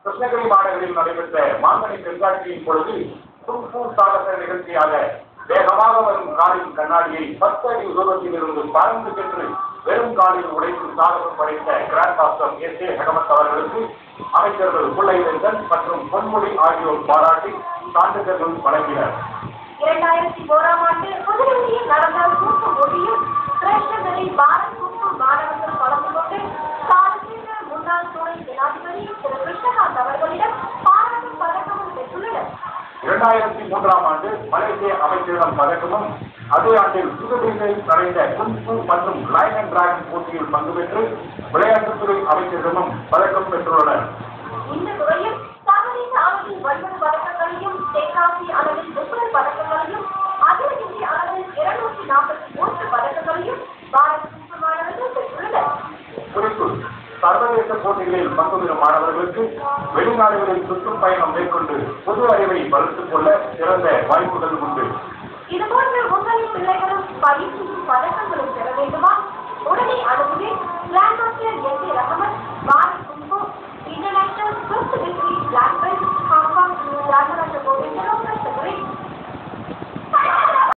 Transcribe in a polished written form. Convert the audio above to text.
கிருஷ்ணகிரி மாநகரில் நடைபெற்ற மாங்கனி கண்காட்சியின் பொழுது தும்சூர் சாகச நிகழ்ச்சியாக வேகமாக வரும் காரின் கண்ணாடியை 10 அடி தூரத்தில் இருந்து பறந்து சென்று வெறும் காலில் உடைத்து சாகசம் படைத்த கிராண்ட் மாஸ்டர் எஸ்.ஏ. ஹெகமத் அவர்களுக்கு அமைச்சர்கள் புள்ளைவேந்தன் மற்றும் பொன்முடி ஆகியோர் பாராட்டி சான்றிதழ்கள் வழங்கினர். 2001ஆம் ஆண்டு புதுடெல்லியில் நடந்த கூட்டு போட்டியில் கிருஷ்ணகிரி பாரத் கூட்டு மாணவர்கள் கலந்து கொண்டு முன்னாள் துணை ஜனாதிபதி திரு கிருஷ்ணகாந்த் அவர்களிடம் பாராட்டு பதக்கமும் பெற்றுள்ளனர். 2003ஆம் ஆண்டு மலேசிய அமைச்சரிடம் பதக்கமும், அதே ஆண்டில் புதுடெல்லியில் நடந்த குங்ஃபூ மற்றும் லைன் அண்ட் டிராகன் போட்டியில் பங்கு பெற்று விளையாட்டுத்துறை அமைச்சரிடமும் பதக்கம் பெற்றுள்ளனர். இந்த துறையில் சர்வதேச அளவில் 9 பதக்கங்களையும், தெற்காசிய அளவில் 30 பதக்கங்களையும், அகில இந்திய அளவில் 243 பதக்கங்களையும் பாரத் கூட்டு மாணவர்கள் பெற்றுள்ளனர். குறிப்பு: சர்வதேச போட்டிகளில் பங்கு பெறும் மாணவர்களுக்கு வெளிநாடுகளில் சுற்றுப்பயணம் மேற்கொண்டு பொது அறிவை வளர்த்துக் கொள்ள சிறந்த வாய்ப்புகள் உண்டு. இதுபோன்ற உங்களின் பிள்ளைகளும் பயிற்சியும் பதக்க